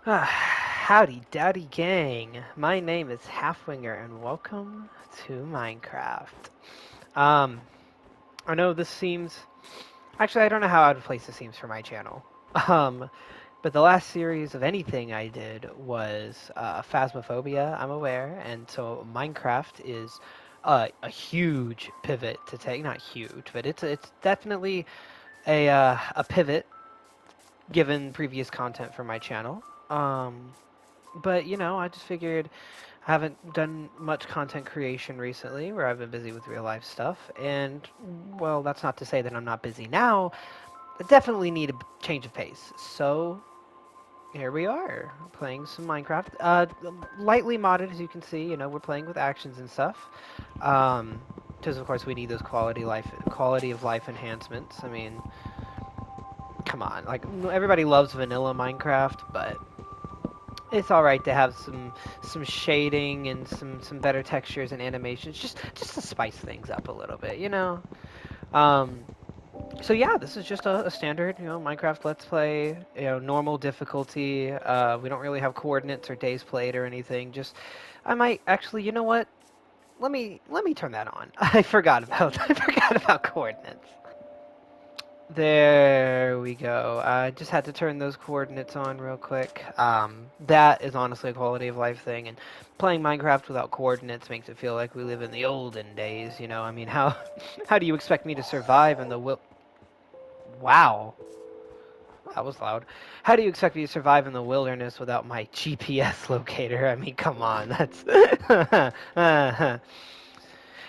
Howdy, dowdy gang. My name is Halfwinger, and welcome to Minecraft. Um, I know this seems. Actually, I don't know how out of place this seems for my channel. Um, but the last series of anything I did was Phasmophobia, I'm aware, and so Minecraft is a huge pivot to take. Not huge, but it's definitely a pivot given previous content for my channel. But I just figured I haven't done much content creation recently, where I've been busy with real life stuff. And well, that's not to say that I'm not busy now. I definitely need a change of pace. So here we are, playing some Minecraft. Lightly modded, as you can see. We're playing with actions and stuff. Because of course we need those quality of life enhancements. I mean, come on, like everybody loves vanilla Minecraft, but it's all right to have some shading and some better textures and animations, just to spice things up a little bit. Um, so yeah, this is just a standard Minecraft Let's Play, normal difficulty. We don't really have coordinates or days played or anything. Just I might actually, you know what? Let me turn that on. I forgot about coordinates. There we go. I just had to turn those coordinates on real quick. That is honestly a quality of life thing, and playing Minecraft without coordinates makes it feel like we live in the olden days. I mean, how how do you expect me to survive in the Wow, that was loud. How do you expect me to survive in the wilderness without my GPS locator? I mean, come on, that's.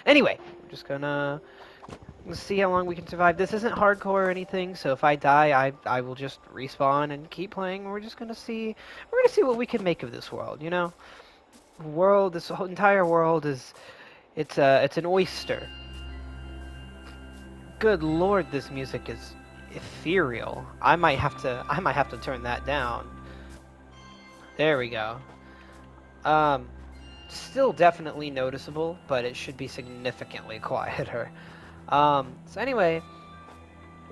Anyway, we're just gonna let's see how long we can survive. This isn't hardcore or anything, so if I die, I will just respawn and keep playing. We're gonna see what we can make of this world. This whole entire world is it's an oyster. Good lord, this music is ethereal. I might have to turn that down. There we go. Um, Still definitely noticeable, but it should be significantly quieter. So anyway,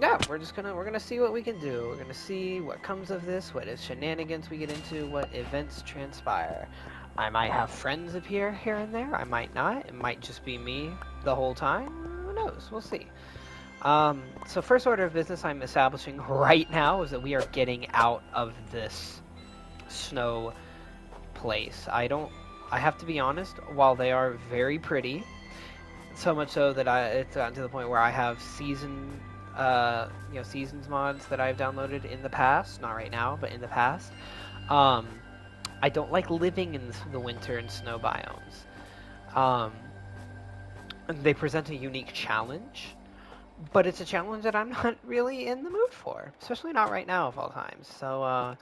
yeah, we're gonna see what we can do. We're gonna see what comes of this, what shenanigans we get into, what events transpire. I might have friends appear here and there. I might not. It might just be me the whole time. Who knows? We'll see. So first order of business I'm establishing right now is that we are getting out of this snow place. I have to be honest, while they are very pretty, so much so that it's gotten to the point where I have seasons mods that I've downloaded in the past, not right now, but in the past. Um, I don't like living in the winter and snow biomes. Um, they present a unique challenge, but it's a challenge that I'm not really in the mood for, especially not right now of all times. So,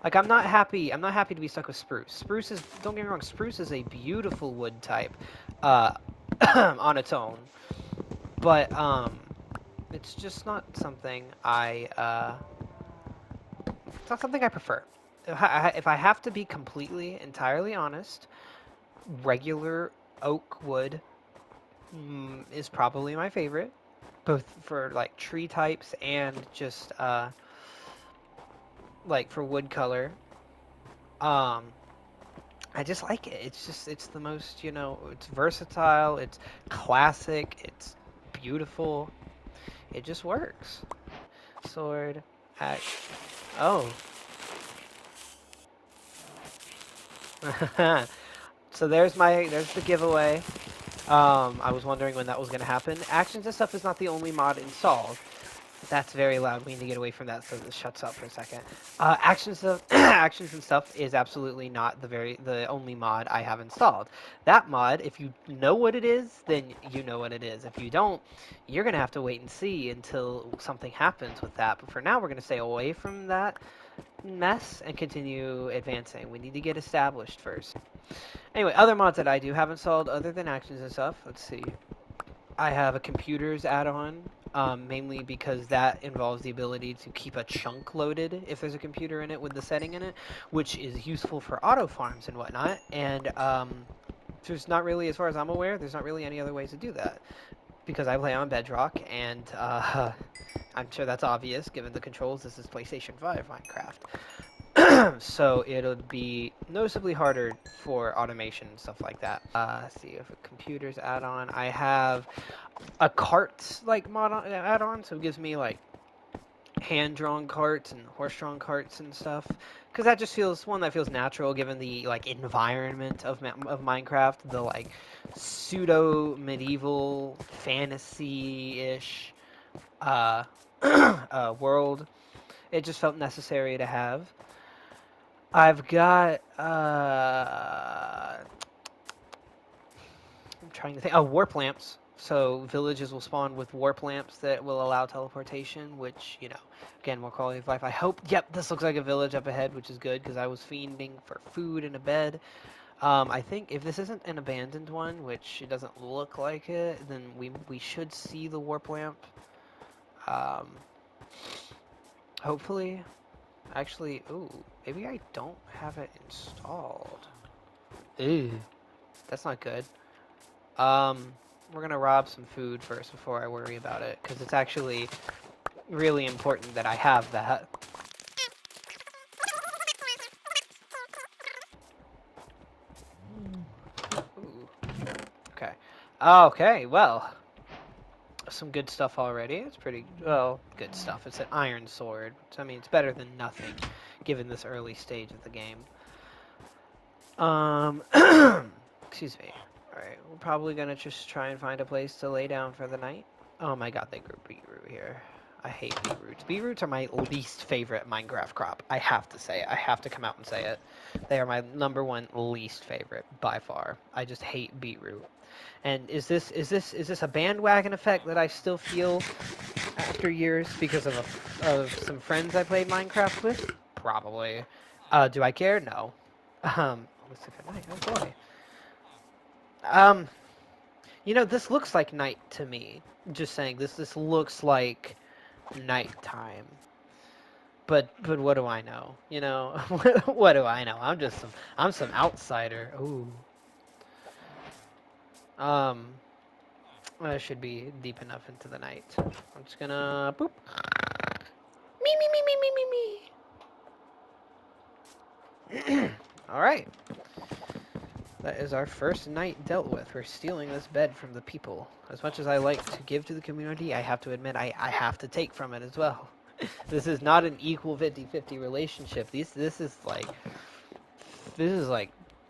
like, I'm not happy. I'm not happy to be stuck with spruce. Don't get me wrong, spruce is a beautiful wood type, uh, on its own, but it's just not something it's not something I prefer. If I have to be completely, entirely honest, regular oak wood is probably my favorite, both for like tree types and just like for wood color. Um, I just like it. It's the most, it's versatile, it's classic, it's beautiful. It just works. Sword, axe. Oh. So there's the giveaway. I was wondering when that was going to happen. Actions and stuff is not the only mod installed. That's very loud. We need to get away from that so this shuts up for a second. Actions of actions and stuff is absolutely not the only mod I have installed. That mod, if you know what it is, then you know what it is. If you don't, you're gonna have to wait and see until something happens with that. But for now, we're gonna stay away from that mess and continue advancing. We need to get established first. Anyway, other mods that I do have installed other than actions and stuff. Let's see. I have a computers add-on, mainly because that involves the ability to keep a chunk loaded if there's a computer in it with the setting in it, which is useful for auto farms and whatnot. And there's not really, as far as I'm aware, there's not really any other ways to do that because I play on Bedrock, and I'm sure that's obvious given the controls. This is PlayStation 5 Minecraft. So it'll be noticeably harder for automation and stuff like that. Let's see if a computer's add-on. I have a cart like mod add-on, so it gives me like hand-drawn carts and horse-drawn carts and stuff, because that just feels one that feels natural given the like environment of Minecraft, the like pseudo medieval fantasy-ish uh, world. It just felt necessary to have. I've got I'm trying to think. Oh, warp lamps. So villages will spawn with warp lamps that will allow teleportation, which, you know, again, more quality of life. I hope. Yep, this looks like a village up ahead, which is good because I was fiending for food and a bed. I think if this isn't an abandoned one, which it doesn't look like it, then we should see the warp lamp. Um, hopefully. Actually, ooh, maybe I don't have it installed. Ooh, that's not good. We're gonna rob some food first before I worry about it, because it's actually really important that I have that. Ooh. Okay. Okay, well, some good stuff already. It's pretty, well, good stuff. It's an iron sword, so I mean, it's better than nothing, given this early stage of the game. Excuse me. Alright, we're probably gonna just try and find a place to lay down for the night. Oh my god, they grew beetroot here. I hate beetroots. Beetroots are my least favorite Minecraft crop. I have to say it. I have to come out and say it. They are my #1 least favorite by far. I just hate beetroot. And is this a bandwagon effect that I still feel after years because of some friends I played Minecraft with? Probably. Do I care? No. Let's look at night. Oh boy. You know, this looks like night to me. Just saying, this looks like nighttime. But what do I know? You know, what do I know? I'm some outsider. Ooh. I should be deep enough into the night. I'm just gonna boop. Me me me me me me me. All right. That is our first night dealt with. We're stealing this bed from the people. As much as I like to give to the community, I have to admit I have to take from it as well. This is not an equal 50-50 relationship. This is like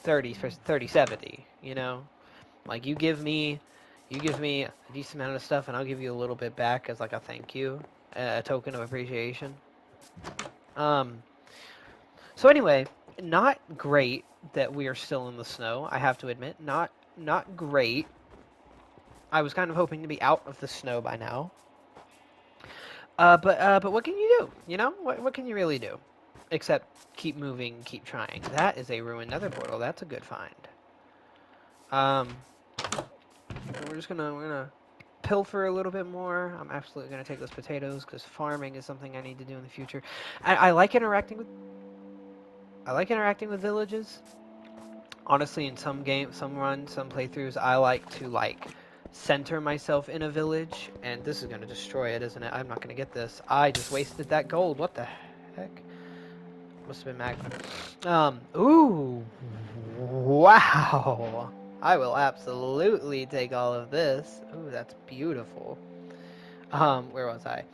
30-70, you know? Like you give me a decent amount of stuff and I'll give you a little bit back as like a thank you, a token of appreciation. So anyway, not great that we are still in the snow, I have to admit. Not great. I was kind of hoping to be out of the snow by now. But what can you do? You know? What can you really do? Except keep moving, keep trying. That is a ruined nether portal. That's a good find. We're gonna pilfer a little bit more. I'm absolutely gonna take those potatoes because farming is something I need to do in the future. I like interacting with villages. Honestly, in some games, some runs, some playthroughs, I like to like center myself in a village, and this is gonna destroy it, isn't it? I'm not gonna get this. I just wasted that gold. What the heck? Must have been magma. Ooh, wow. I will absolutely take all of this. Ooh, that's beautiful. Where was I?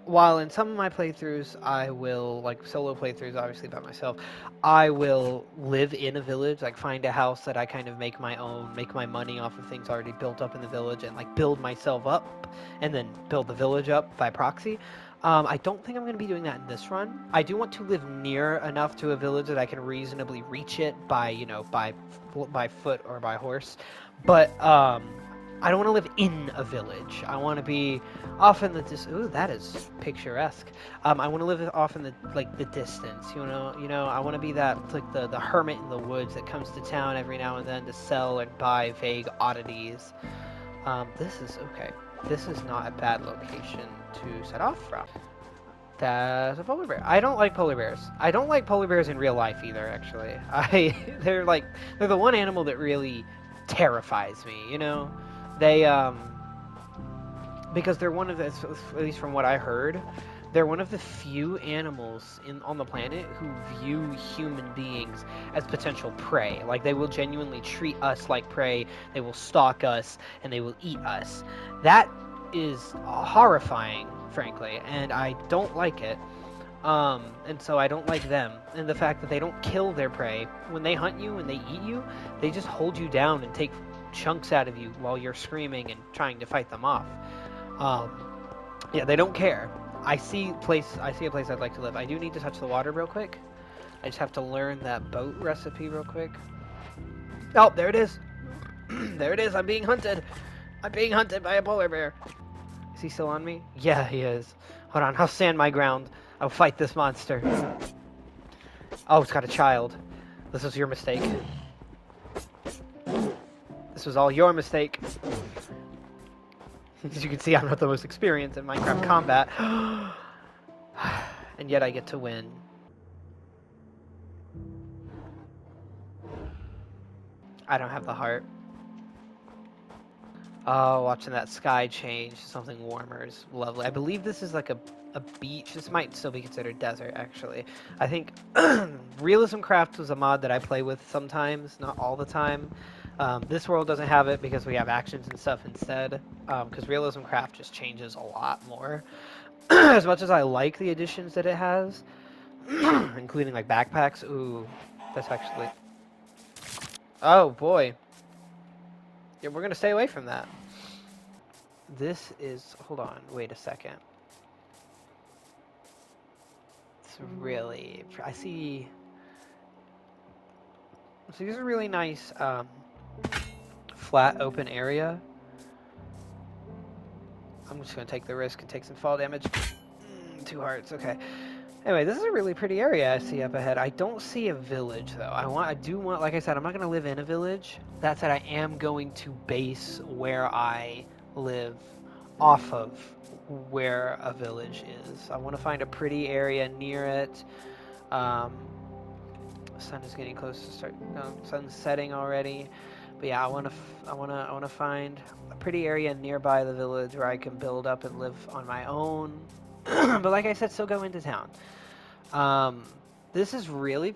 While in some of my playthroughs, I will, like solo playthroughs, obviously by myself, I will live in a village, like find a house that I kind of make my own, make my money off of things already built up in the village, and like build myself up, and then build the village up by proxy. I don't think I'm going to be doing that in this run. I do want to live near enough to a village that I can reasonably reach it by, you know, by foot or by horse, but I don't want to live in a village. I want to be off in the ooh, that is picturesque. I want to live off in the the distance. You know. I want to be that like the hermit in the woods that comes to town every now and then to sell and buy vague oddities. This is okay. This is not a bad location to set off from. That's a polar bear. I don't like polar bears. I don't like polar bears in real life either. Actually, they're the one animal that really terrifies me. You know. They because they're one of the, at least from what I heard, They're one of the few animals on the planet who view human beings as potential prey. Like, they will genuinely treat us like prey, they will stalk us, and they will eat us. That is horrifying, frankly, and I don't like it. And so I don't like them. And the fact that they don't kill their prey, when they hunt you and they eat you, they just hold you down and take chunks out of you while you're screaming and trying to fight them off. Um, yeah, they don't care. I see a place I'd like to live. I do need to touch the water real quick. I just have to learn that boat recipe real quick. Oh, there it is. There it is. I'm being hunted. I'm being hunted by a polar bear. Is he still on me? Yeah, he is. Hold on, I'll stand my ground. I'll fight this monster. Oh, it's got a child. This was your mistake. This was all your mistake. As you can see, I'm not the most experienced in Minecraft combat. And yet I get to win. I don't have the heart. Oh, watching that sky change to something warmer is lovely. I believe this is like a beach. This might still be considered desert, actually. I think Realism Craft was a mod that I play with sometimes, not all the time. This world doesn't have it because we have actions and stuff instead, because Realism Craft just changes a lot more. As much as I like the additions that it has, including like backpacks. Ooh, that's actually... Oh, boy. Yeah, we're going to stay away from that. This is... Hold on. Wait a second. It's really... I see... So these are really nice, flat, open area. I'm just going to take the risk and take some fall damage. 2 hearts. Okay. Anyway, this is a really pretty area I see up ahead. I don't see a village, though. I do want, like I said, I'm not going to live in a village. That said, I am going to base where I live off of where a village is. I want to find a pretty area near it. The sun is getting close to start. No, sun's setting already. But yeah, I want to find a pretty area nearby the village where I can build up and live on my own. But like I said, still go into town. This is really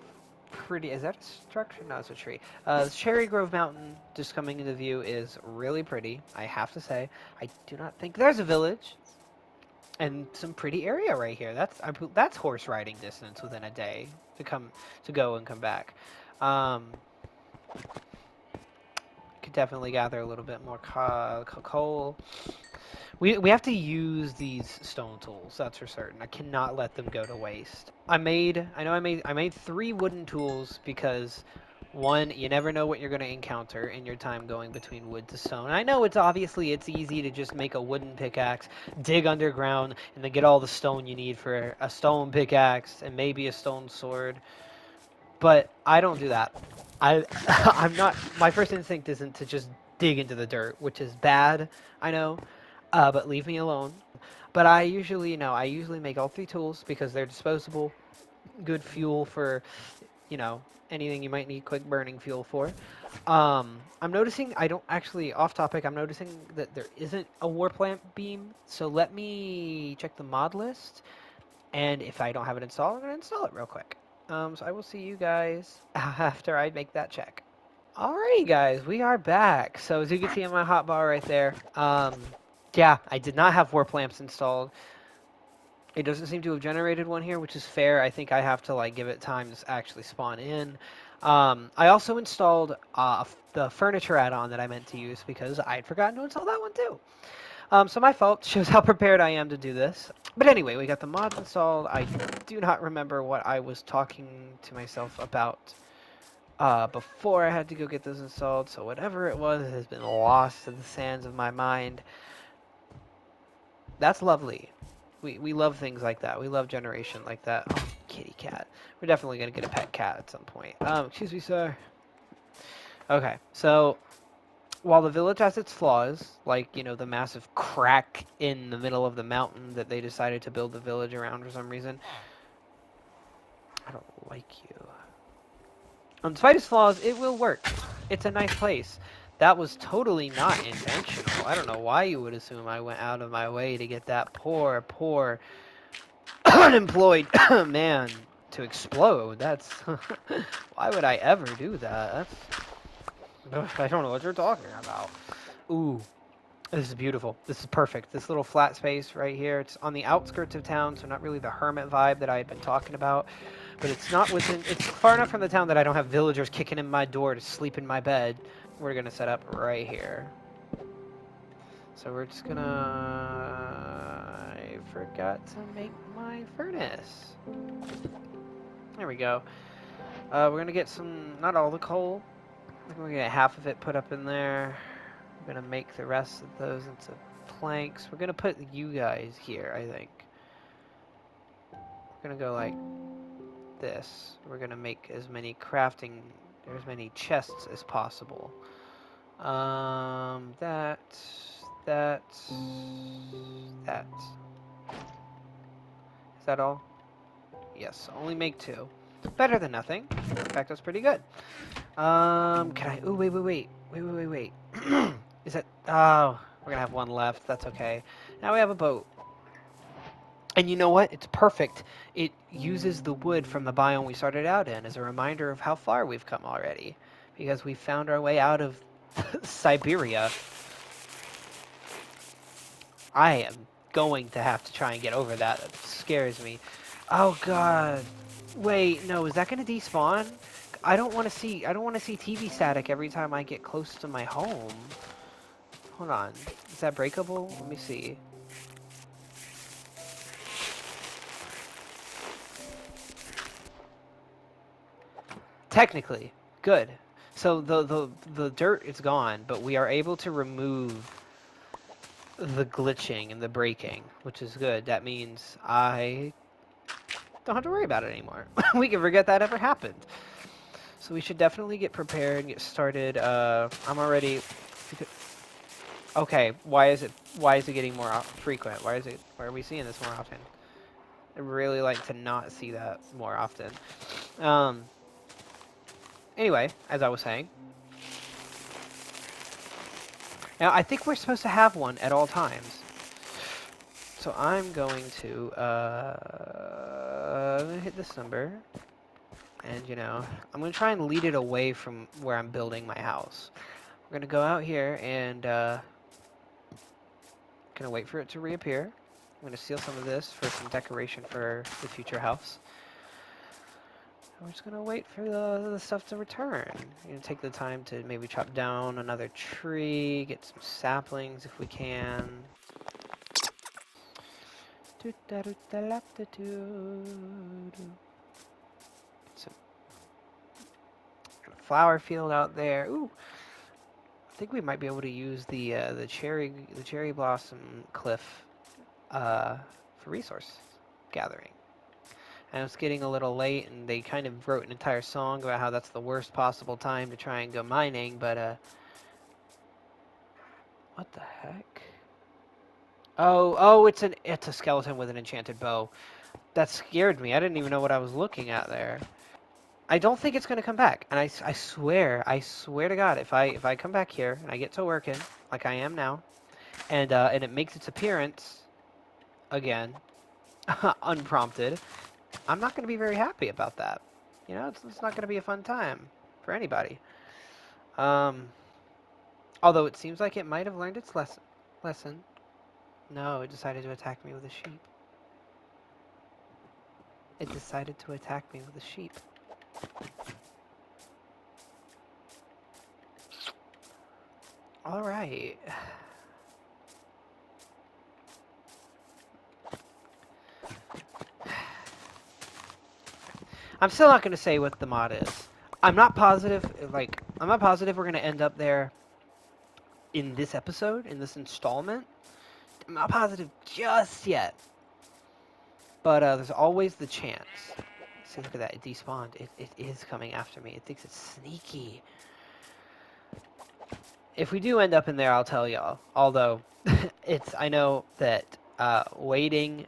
pretty. Is that a structure? No, it's a tree. Cherry Grove Mountain, just coming into view, is really pretty, I have to say. I do not think there's a village. And some pretty area right here. That's horse riding distance within a day to go and come back. Could definitely gather a little bit more coal. We have to use these stone tools, that's for certain. I cannot let them go to waste. I made 3 wooden tools because, one, you never know what you're going to encounter in your time going between wood to stone. I know it's easy to just make a wooden pickaxe, dig underground, and then get all the stone you need for a stone pickaxe and maybe a stone sword. But I don't do that. I'm not. My first instinct isn't to just dig into the dirt, which is bad, I know. But leave me alone. But I usually make all 3 tools because they're disposable, good fuel for, anything you might need quick burning fuel for. I'm noticing, off topic, I'm noticing that there isn't a Warplamp beam, so let me check the mod list, and if I don't have it installed, I'm going to install it real quick. So I will see you guys after I make that check. Alrighty guys, we are back. So as you can see on my hotbar right there, yeah, I did not have warp lamps installed. It doesn't seem to have generated one here, which is fair. I think I have to give it time to actually spawn in. I also installed the furniture add-on that I meant to use because I'd forgotten to install that one too. So my fault. Shows how prepared I am to do this. But anyway, we got the mods installed. I do not remember what I was talking to myself about before I had to go get this installed. So whatever it was has been lost to the sands of my mind. That's lovely. We love things like that. We love generation like that. Oh, kitty cat. We're definitely going to get a pet cat at some point. Excuse me, sir. Okay, so while the village has its flaws, like, the massive crack in the middle of the mountain that they decided to build the village around for some reason. I don't like you. Despite its flaws, it will work. It's a nice place. That was totally not intentional. I don't know why you would assume I went out of my way to get that poor unemployed man to explode. That's why would I ever do that? That's I don't know what you're talking about. Ooh, this is beautiful. This is perfect. This little flat space right here. It's on the outskirts of town, so not really the hermit vibe that I had been talking about. But it's not within. It's far enough from the town that I don't have villagers kicking in my door to sleep in my bed. We're gonna set up right here. So we're just gonna. I forgot to make my furnace. There we go. We're gonna get some, not all the coal. We're gonna get half of it put up in there. We're gonna make the rest of those into planks. We're gonna put you guys here, I think. We're gonna go like this. We're gonna make as many crafting, as many chests as possible. That. Is that all? Yes, only make 2. Better than nothing. In fact, that's pretty good. Can I? Ooh, wait. Is that? Oh, we're gonna have 1 left. That's okay. Now we have a boat. And you know what? It's perfect. It uses the wood from the biome we started out in as a reminder of how far we've come already. Because we found our way out of Siberia. I am going to have to try and get over that. That scares me. Oh god. Wait, no, is that gonna despawn? I don't want to see TV static every time I get close to my home. Hold on. Is that breakable? Let me see. Technically, good. So the dirt is gone, but we are able to remove the glitching and the breaking, which is good. That means I don't have to worry about it anymore. We can forget that ever happened. So we should definitely get prepared and get started. I'm already. Okay, why is it getting more frequent? Why are we seeing this more often? I really like to not see that more often. Anyway, as I was saying. Now, I think we're supposed to have one at all times. So I'm going to hit this number. And, you know, I'm going to try and lead it away from where I'm building my house. We're going to go out here and going to wait for it to reappear. I'm going to steal some of this for some decoration for the future house. And we're just going to wait for the stuff to return. We're going to take the time to maybe chop down another tree, get some saplings if we can. Some flower field out there. Ooh, I think we might be able to use the cherry blossom cliff for resource gathering. And it's getting a little late, and they kind of wrote an entire song about how that's the worst possible time to try and go mining. But what the heck? Oh, it's a skeleton with an enchanted bow. That scared me. I didn't even know what I was looking at there. I don't think it's going to come back. And I swear to God, if I come back here and I get to working like I am now, and it makes its appearance again, unprompted, I'm not going to be very happy about that. You know, it's not going to be a fun time for anybody. Although it seems like it might have learned its lesson. No, it decided to attack me with a sheep. It decided to attack me with a sheep. Alright. I'm still not going to say what the mod is. I'm not positive, I'm not positive we're going to end up there in this episode, in this installment. I'm not positive just yet. But there's always the chance. See, look at that. It despawned. It is coming after me. It thinks it's sneaky. If we do end up in there, I'll tell y'all. Although, I know that waiting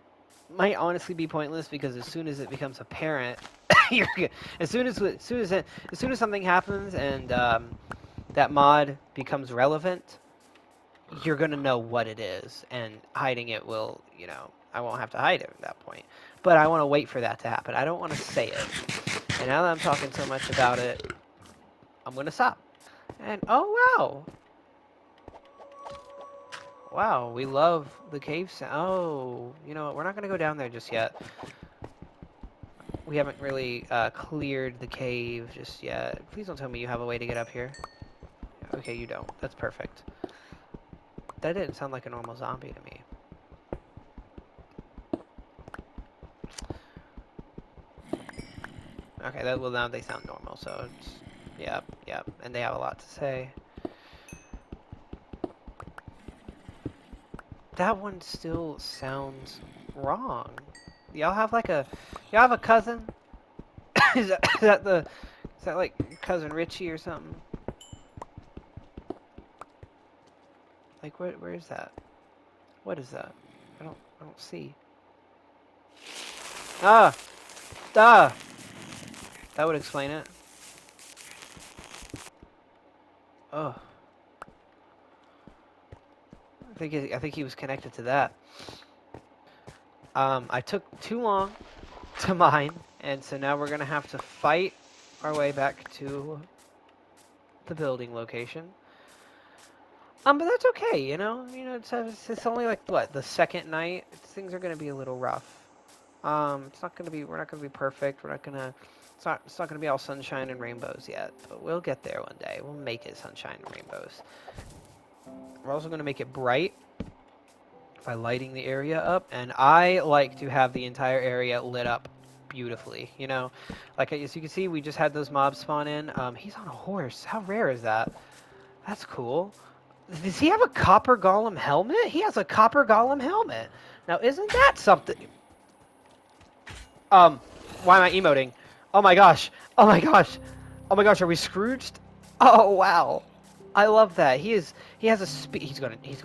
might honestly be pointless because as soon as it becomes apparent, as soon as something happens and that mod becomes relevant, you're gonna know what it is, and hiding it will, I won't have to hide it at that point. but I want to wait for that to happen. I don't want to say it. And now that I'm talking so much about it, I'm going to stop. And, oh, wow. Wow, we love the cave sound. Oh, you know what? We're not going to go down there just yet. We haven't really cleared the cave just yet. Please don't tell me you have a way to get up here. Okay, you don't. That's perfect. That didn't sound like a normal zombie to me. Okay, well now they sound normal, so it's... Yep, yep. And they have a lot to say. That one still sounds wrong. Y'all have like a... Y'all have a cousin? is that like cousin Richie or something? Like where is that? What is that? I don't see. Ah! Ah! That would explain it. Oh. I think he was connected to that. I took too long to mine, and so now we're gonna have to fight our way back to the building location. But that's okay, you know. It's only like what, the second night. Things are gonna be a little rough. It's not gonna be. We're not gonna be perfect. We're not gonna. It's not gonna be all sunshine and rainbows yet. But we'll get there one day. We'll make it sunshine and rainbows. We're also gonna make it bright by lighting the area up, and I like to have the entire area lit up beautifully. You know, like as you can see, we just had those mobs spawn in. He's on a horse. How rare is that? That's cool. Does he have a copper golem helmet? He has a copper golem helmet. Now, isn't that something? Why am I emoting? Oh my gosh. Oh my gosh. Oh my gosh, are we Scrooged? Oh wow. I love that. He has a speed.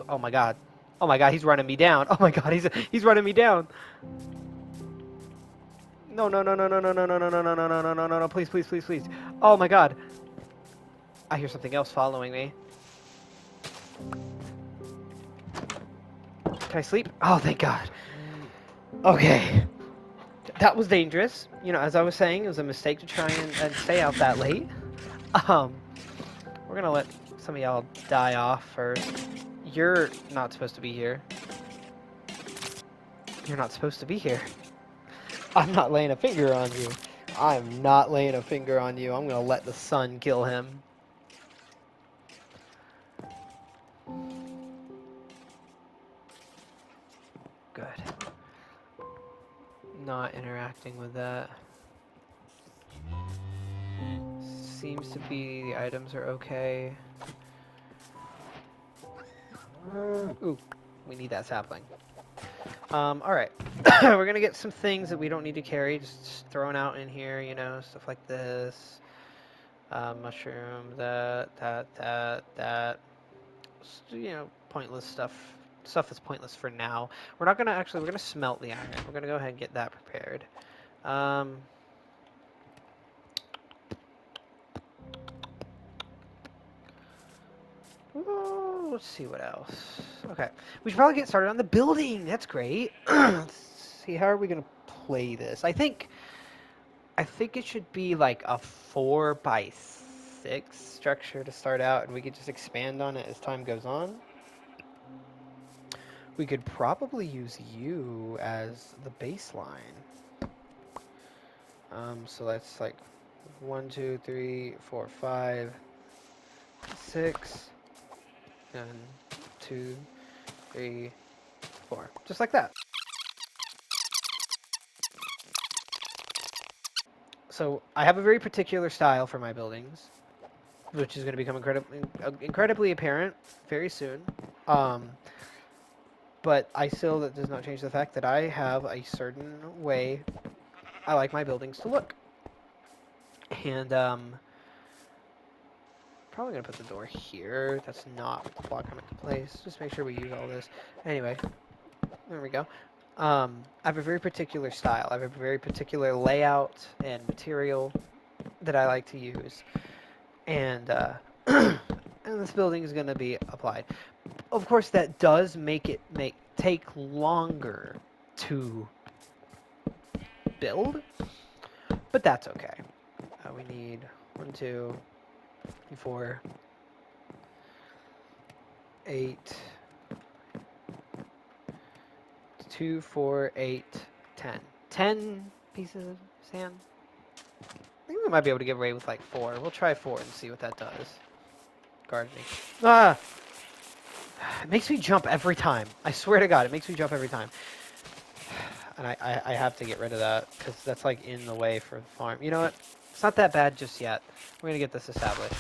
Oh my god. Oh my god, he's running me down. Oh my god, he's running me down. No, no, no, no, no, no, no, no, no, no, no, no, no, no, no, no, no, please, please, please, please. Oh my god. I hear something else following me. Can I sleep? Oh, thank god. Okay. That was dangerous. You know, as I was saying, it was a mistake to try and stay out that late. We're gonna let some of y'all die off first. You're not supposed to be here. You're not supposed to be here. I'm not laying a finger on you. I'm not laying a finger on you. I'm gonna let the sun kill him. Good. Not interacting with that. Seems to be the items are okay. Ooh, we need that sapling. Alright. We're gonna get some things that we don't need to carry, just thrown out in here, you know, stuff like this. Mushroom, that. Just, you know, pointless stuff. Stuff that's pointless for now. We're gonna smelt the iron. We're gonna go ahead and get that prepared. Oh, let's see what else. Okay, we should probably get started on the building. That's great. Let's see, how are we gonna play this? I think it should be like a 4x6 structure to start out, and we could just expand on it as time goes on. We could probably use you as the baseline. So that's like 1, 2, 3, 4, 5, 6, and 2, 3, 4. Just like that. So I have a very particular style for my buildings, which is going to become incredibly apparent very soon. But that does not change the fact that I have a certain way I like my buildings to look. And probably gonna put the door here. That's not what the block come into place. Just make sure we use all this. Anyway, there we go. I have a very particular style. I have a very particular layout and material that I like to use. And and this building is gonna be applied. Of course, that does make it take longer to build, but that's okay. We need 1, 2, 3, 4, 8, 2, 4, 8, 10. 10 pieces of sand. I think we might be able to get away with like 4. We'll try 4 and see what that does. Gardening. Ah! It makes me jump every time. I swear to God, it makes me jump every time. And I have to get rid of that, because that's like in the way for the farm. You know what? It's not that bad just yet. We're going to get this established.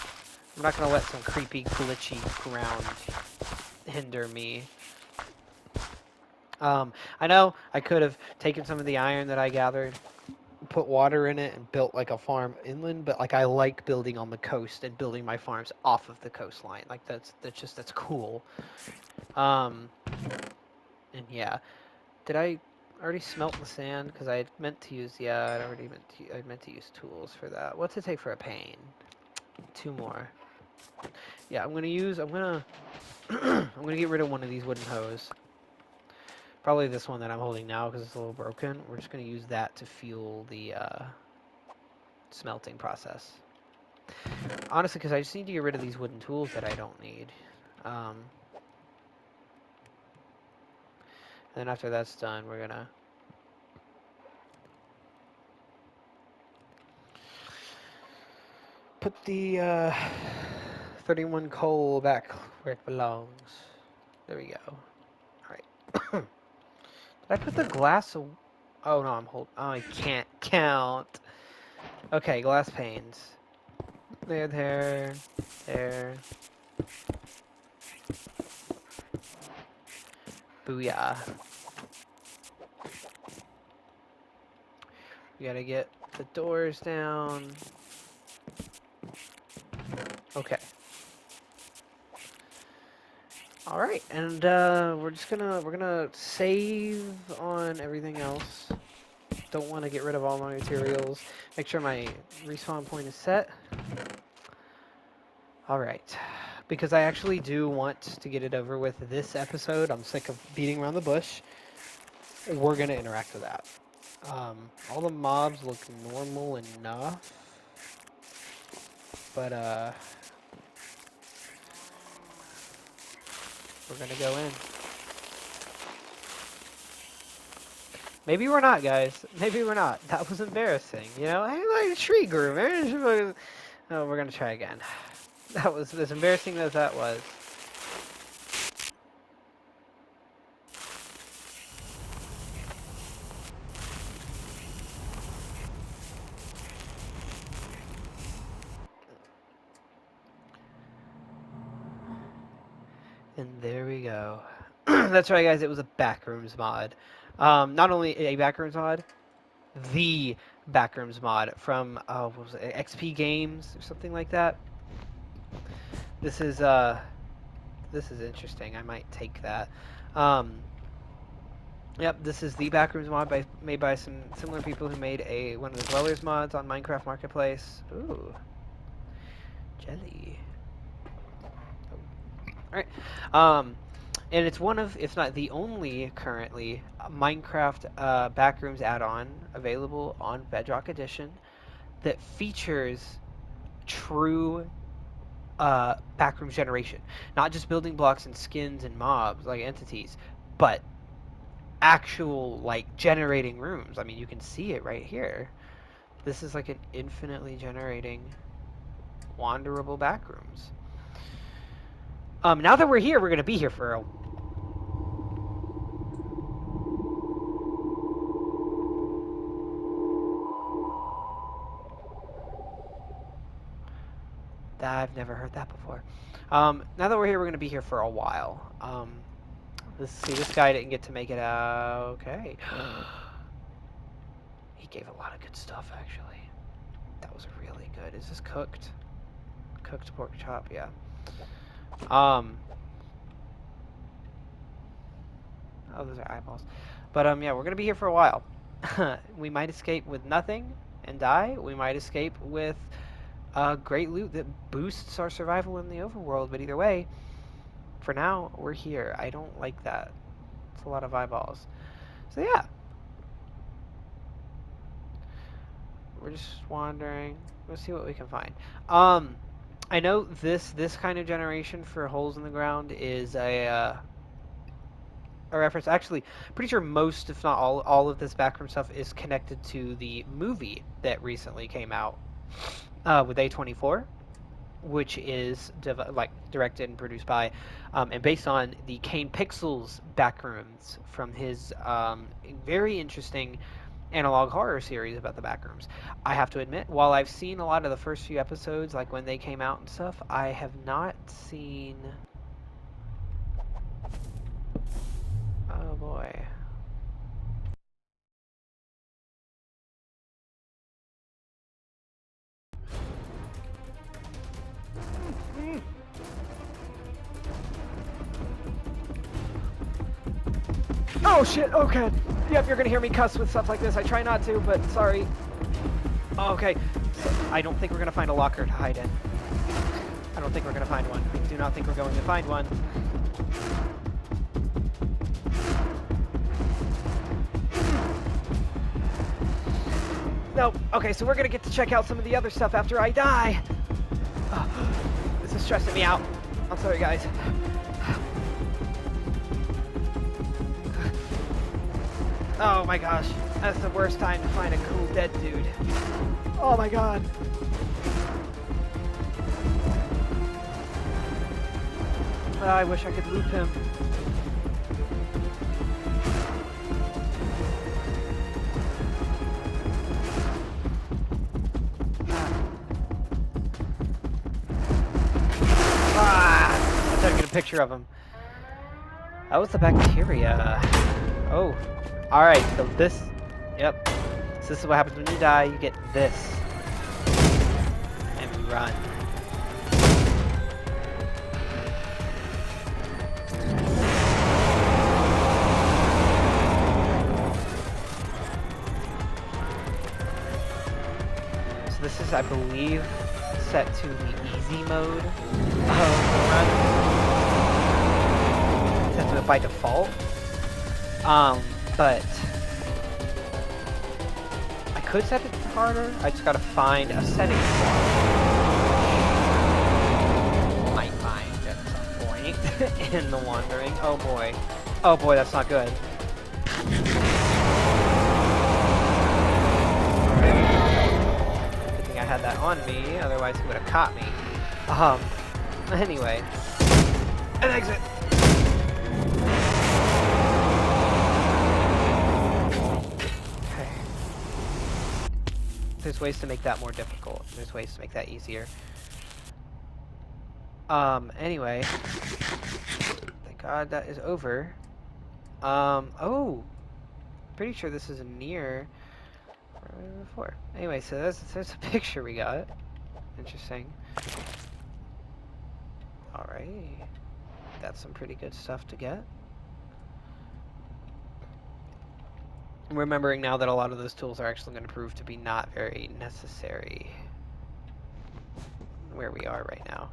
I'm not going to let some creepy, glitchy ground hinder me. I know I could have taken some of the iron that I gathered, put water in it, and built like a farm inland, but like I like building on the coast and building my farms off of the coastline. Like that's cool. And yeah, did I already smelt the sand? Because I meant to use, yeah, I meant to use tools for that. What's it take for a pane? 2 more. Yeah, I'm gonna I'm gonna get rid of one of these wooden hoes. Probably this one that I'm holding now because it's a little broken. We're just gonna use that to fuel the smelting process. Honestly, because I just need to get rid of these wooden tools that I don't need. And then after that's done, we're gonna put the 31 coal back where it belongs. There we go. Alright. Did I put the glass Oh no, I'm holding. Oh, I can't count. Okay, glass panes. There. Booyah. We gotta get the doors down. Okay. All right, and we're gonna save on everything else. Don't want to get rid of all my materials. Make sure my respawn point is set. All right, because I actually do want to get it over with this episode. I'm sick of beating around the bush. We're gonna interact with that. All the mobs look normal enough, but we're gonna go in. Maybe we're not, guys. Maybe we're not. That was embarrassing. You know, I like a tree grew, man. No, we're gonna try again. That was as embarrassing as that was. And there we go. That's right, guys. It was a Backrooms mod. Not only a Backrooms mod, the Backrooms mod from what was it, XP Games or something like that. This is interesting. I might take that. Yep, this is the Backrooms mod made by some similar people who made one of the Dwellers mods on Minecraft Marketplace. Ooh, jelly. Oh. All right. And it's one of, if not the only, currently Minecraft Backrooms add-on available on Bedrock Edition that features true Backrooms generation. Not just building blocks and skins and mobs, like entities, but actual, like, generating rooms. I mean, you can see it right here. This is like an infinitely generating wanderable Backrooms. Now that we're here, we're going to be here for a I've never heard that before. Now that we're here, we're going to be here for a while. This guy didn't get to make it out. Okay. He gave a lot of good stuff, actually. That was really good. Is this cooked? Cooked pork chop, yeah. Oh, those are eyeballs. But, yeah, we're going to be here for a while. We might escape with nothing and die. We might escape with great loot that boosts our survival in the overworld. But either way, for now, we're here. I don't like that. It's a lot of eyeballs. So, yeah. We're just wandering. Let's see what we can find. I know this kind of generation for holes in the ground is a reference. Actually, pretty sure most, if not all of this backroom stuff is connected to the movie that recently came out with A24, which is directed and produced by, and based on the Kane Pixels backrooms from his very interesting analog horror series about the backrooms. I have to admit, while I've seen a lot of the first few episodes, like when they came out and stuff, I have not seen. Oh boy. Oh shit, okay. Yep, you're gonna hear me cuss with stuff like this. I try not to, but sorry. Okay, so I don't think we're gonna find a locker to hide in. I don't think we're gonna find one. I do not think we're going to find one. Nope. Okay, so we're gonna get to check out some of the other stuff after I die. This is stressing me out. I'm sorry, guys. Oh my gosh, that's the worst time to find a cool dead dude. Oh my god. I wish I could loop him. I'm taking a picture of him. That was the bacteria. Oh. Alright, so this... Yep. So this is what happens when you die. You get this. And we run. So this is, I believe, set to the easy mode of the run. Set to it by default. But I could set it to harder. I just gotta find a setting for it. Might find at some point in the wandering. Oh boy. Oh boy, that's not good. Good thing I had that on me, otherwise he would have caught me. Anyway. An exit! There's ways to make that more difficult. There's ways to make that easier. Anyway. Thank God that is over. Oh! Pretty sure this is near where we were before. Anyway, so there's a picture we got. Interesting. Alright. That's some pretty good stuff to get. Remembering now that a lot of those tools are actually going to prove to be not very necessary where we are right now.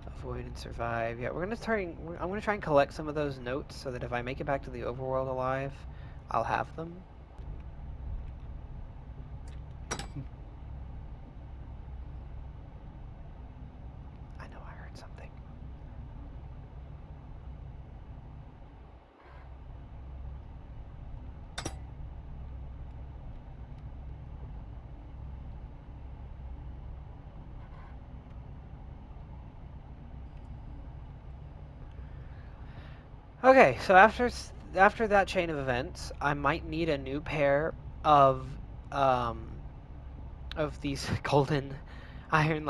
Avoid and survive. Yeah, I'm going to try and collect some of those notes so that if I make it back to the overworld alive, I'll have them. I know I heard something. Okay, so after that chain of events, I might need a new pair of these golden iron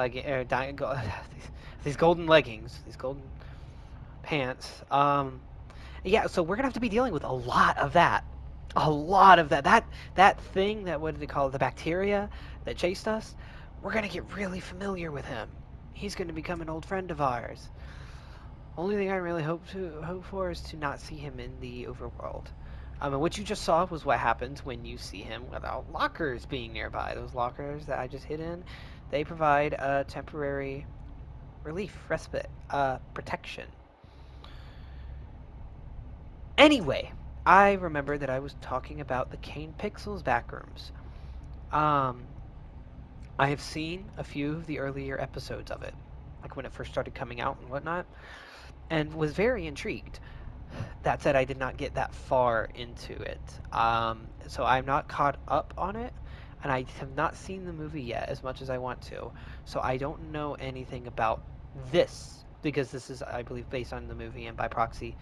these golden leggings, these golden pants. Yeah, so we're gonna have to be dealing with a lot of that. A lot of that. That thing that, what did they call it? The bacteria that chased us. We're gonna get really familiar with him. He's gonna become an old friend of ours. Only thing I really hope for is to not see him in the overworld. And what you just saw was what happens when you see him without lockers being nearby. Those lockers that I just hid in, they provide a temporary relief, respite, protection. Anyway, I remember that I was talking about the Kane Pixels backrooms. I have seen a few of the earlier episodes of it, like when it first started coming out and whatnot, and was very intrigued. That said, I did not get that far into it. So I'm not caught up on it, and I have not seen the movie yet as much as I want to. So I don't know anything about this, because this is, I believe, based on the movie and by proxy,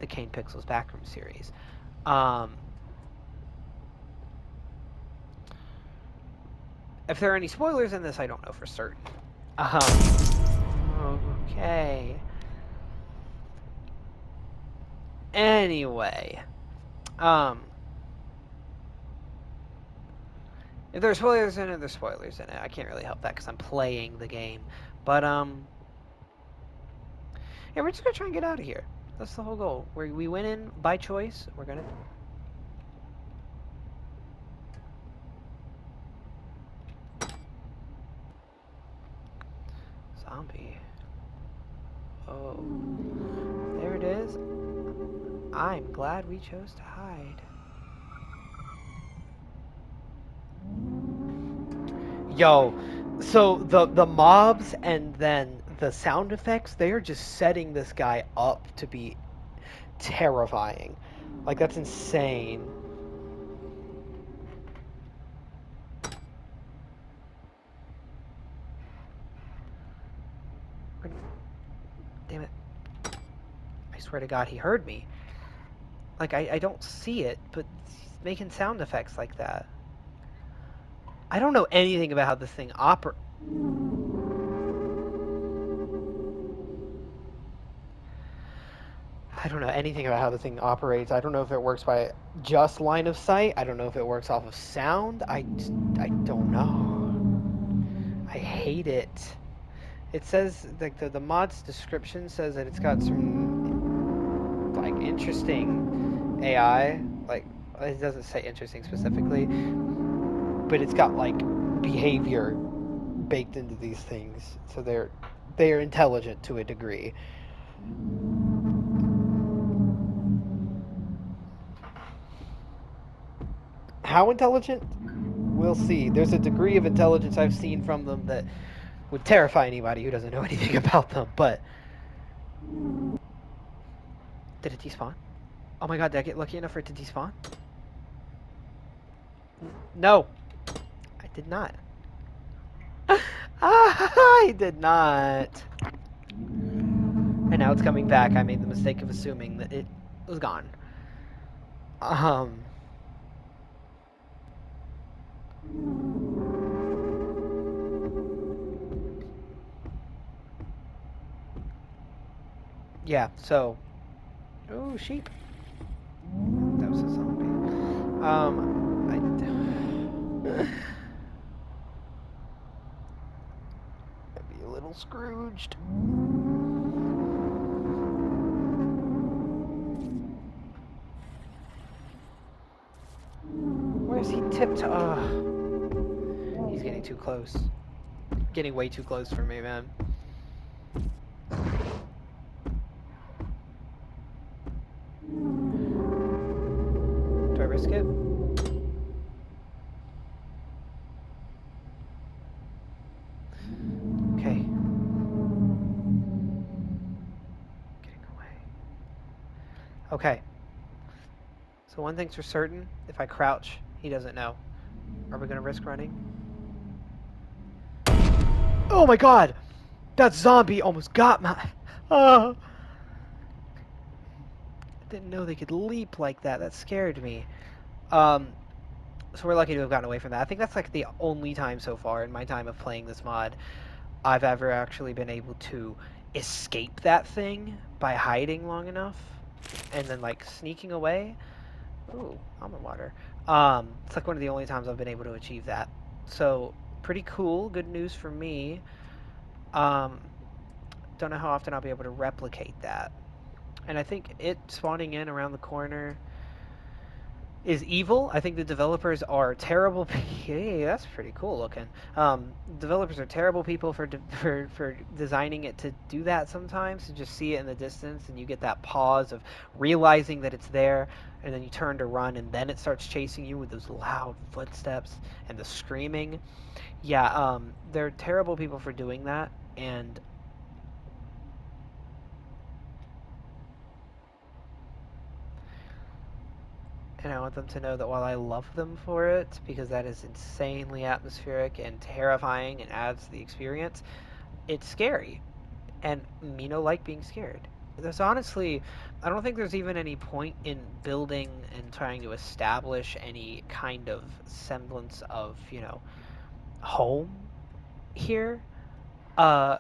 the Kane Pixels Backroom series. Um, if there are any spoilers in this, I don't know for certain. Okay. Anyway, um, if there's spoilers in it, there's spoilers in it. I can't really help that because I'm playing the game. But yeah, we're just gonna try and get out of here. That's the whole goal. We went in by choice. We're gonna. Zombie. Oh, there it is. I'm glad we chose to hide. Yo, so the mobs and then the sound effects, they are just setting this guy up to be terrifying. Like, that's insane. Damn it. I swear to God, he heard me. Like, I don't see it, but he's making sound effects like that. I don't know anything about how this thing operates. I don't know anything about how the thing operates. I don't know if it works by just line of sight. I don't know if it works off of sound. I don't know. I hate it. It says, like, the mod's description says that it's got some, like, interesting AI. Like, it doesn't say interesting specifically, but it's got, like, behavior baked into these things. So they are intelligent to a degree. How intelligent? We'll see. There's a degree of intelligence I've seen from them that would terrify anybody who doesn't know anything about them, but... Did it despawn? Oh my god, did I get lucky enough for it to despawn? No! I did not. I did not. And now it's coming back. I made the mistake of assuming that it was gone. Um... Yeah, so... Oh, sheep. That was a zombie. I'd be a little Scrooged. Where's he tipped? He's getting too close. Getting way too close for me, man. Do I risk it? Okay. Getting away. Okay. So one thing's for certain. If I crouch, he doesn't know. Are we gonna risk running? Oh my god! That zombie almost got my... I didn't know they could leap like that. That scared me. So we're lucky to have gotten away from that. I think that's like the only time so far in my time of playing this mod I've ever actually been able to escape that thing by hiding long enough and then like sneaking away. Ooh, almond water. It's like one of the only times I've been able to achieve that. So pretty cool. Good news for me. Um, don't know how often I'll be able to replicate that. And I think it spawning in around the corner is evil. I think the developers are terrible. Hey, that's pretty cool looking. Developers are terrible people for designing it to do that sometimes. To just see it in the distance, and you get that pause of realizing that it's there, and then you turn to run, and then it starts chasing you with those loud footsteps and the screaming. Yeah, they're terrible people for doing that, and I want them to know that while I love them for it, because that is insanely atmospheric and terrifying and adds to the experience, it's scary. And Mino like being scared. There's honestly, I don't think there's even any point in building and trying to establish any kind of semblance of, home here. Uh,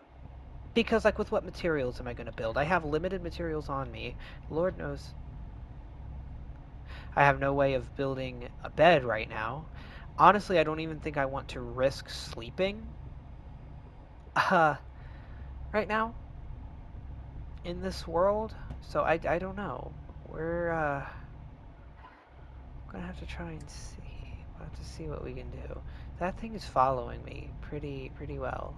because, like, with what materials am I going to build? I have limited materials on me. Lord knows I have no way of building a bed right now. Honestly, I don't even think I want to risk sleeping uh, right now in this world. So I don't know. We're gonna have to try and see. We'll have to see what we can do. That thing is following me pretty well.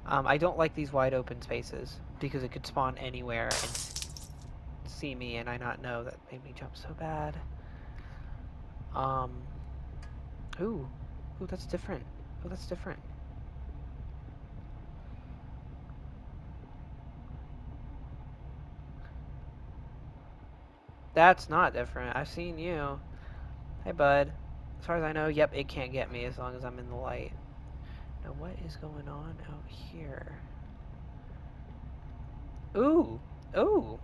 I don't like these wide open spaces because it could spawn anywhere and see me and I not know. That made me jump so bad. Um, ooh, ooh, that's different. Oh, that's different. That's not different. I've seen you. Hey, bud. As far as I know, yep, it can't get me as long as I'm in the light. Now, what is going on out here? Ooh, ooh.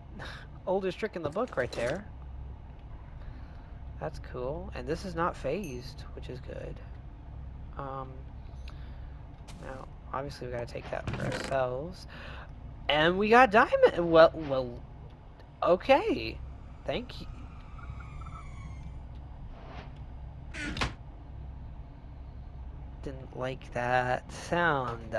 Oldest trick in the book right there. That's cool. And this is not phased, which is good. Now, obviously we gotta take that for ourselves. And we got diamond. Well, okay. Thank you. Didn't like that sound.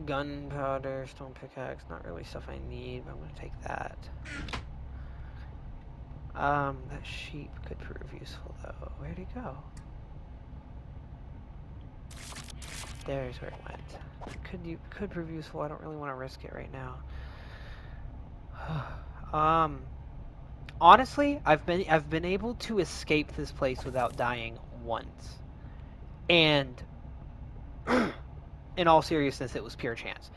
Gunpowder, stone pickaxe, not really stuff I need, but I'm gonna take that. That sheep could prove useful though. Where'd he go? There's where it went. Could prove useful. I don't really want to risk it right now. Honestly, I've been able to escape this place without dying once, and in all seriousness, it was pure chance.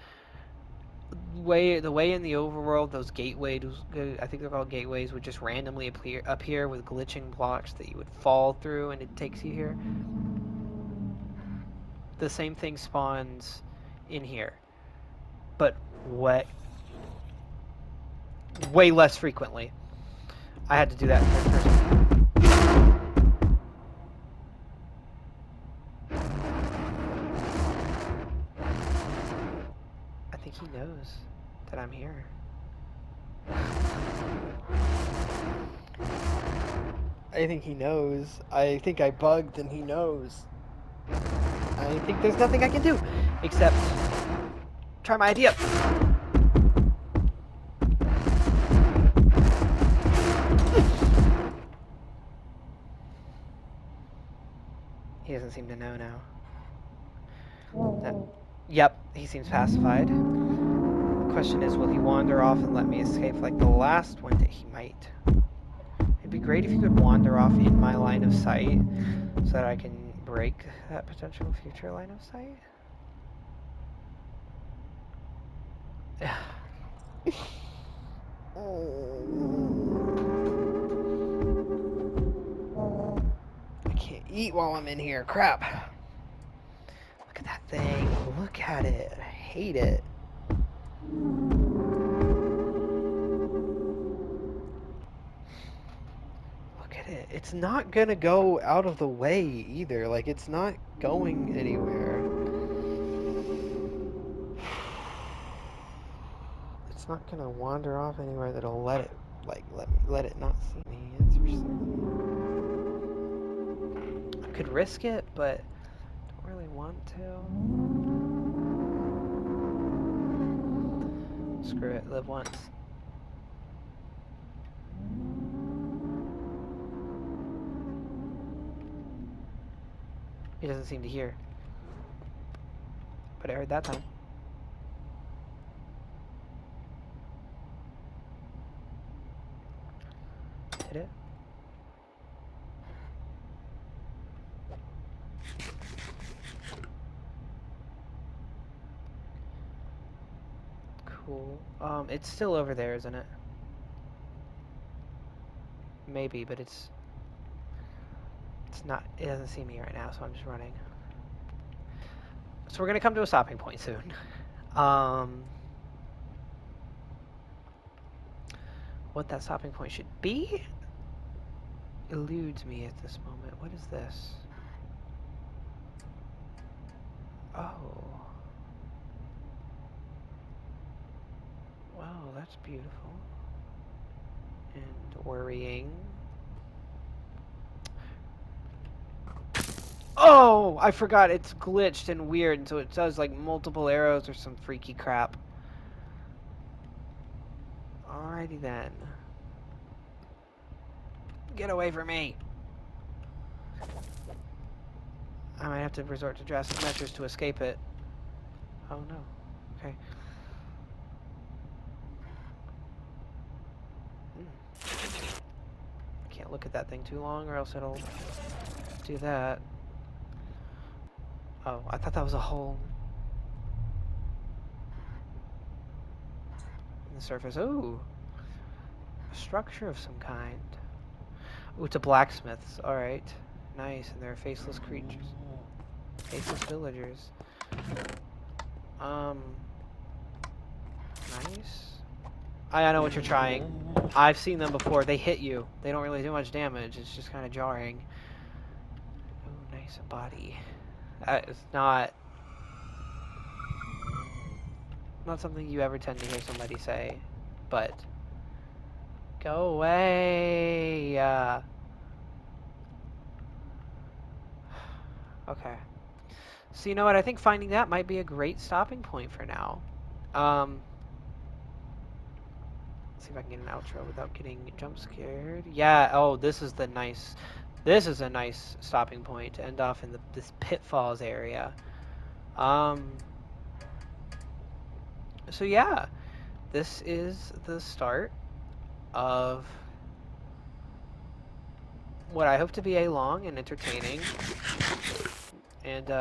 The way in the overworld, those gateways, I think they're called gateways, would just randomly appear with glitching blocks that you would fall through, and it takes you here. The same thing spawns in here, but way way less frequently. I had to do that in third person. I think he knows that I'm here. I think he knows. I think I bugged and he knows. I think there's nothing I can do except try my idea. He doesn't seem to know now. Yep, he seems pacified. The question is, will he wander off and let me escape like the last one that he might? It'd be great if you could wander off in my line of sight so that I can break that potential future line of sight. I can't eat while I'm in here. Crap. Look at that thing. Look at it. I hate it. Look at it. It's not gonna go out of the way either. Like, it's not going anywhere. It's not gonna wander off anywhere that'll let it, like, let it not see me. That's for certain. I could risk it, but don't really want to. Screw it. Live once. He doesn't seem to hear. But I heard that time. Hit it. Cool. It's still over there, isn't it? Maybe, but it's not. It doesn't see me right now, so I'm just running. So we're gonna come to a stopping point soon. What that stopping point should be eludes me at this moment. What is this? Oh. Wow, that's beautiful. And worrying. Oh, I forgot it's glitched and weird, and so it does like multiple arrows or some freaky crap. Alrighty then. Get away from me! I might have to resort to drastic measures to escape it. Oh no. Okay. Can't look at that thing too long or else it'll do that. Oh, I thought that was a hole in the surface. Ooh. A structure of some kind. Ooh, it's a blacksmith's. Alright. Nice. And they're faceless creatures. Faceless villagers. Nice. I know what you're trying. I've seen them before. They hit you. They don't really do much damage. It's just kind of jarring. Ooh, nice. A body. That is not something you ever tend to hear somebody say, but go away. Okay. So you know what? I think finding that might be a great stopping point for now. See if I can get an outro without getting jump scared. Yeah. Oh, this is the nice. This is a nice stopping point to end off in this pitfalls area. So yeah, this is the start of what I hope to be a long and entertaining and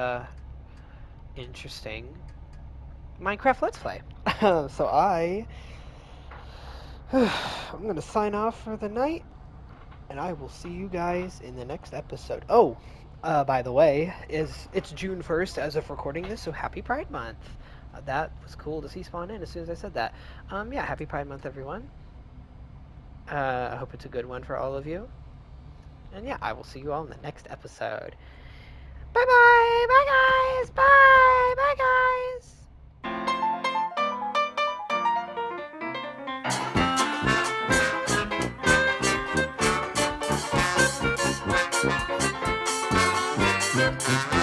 interesting Minecraft Let's Play. So I'm gonna sign off for the night, and I will see you guys in the next episode. Oh, by the way, it's June 1st as of recording this, so happy Pride Month. That was cool to see spawn in as soon as I said that. Yeah, happy Pride Month, everyone. I hope it's a good one for all of you. And yeah, I will see you all in the next episode. Bye-bye! Bye, guys! Bye! Bye, guys!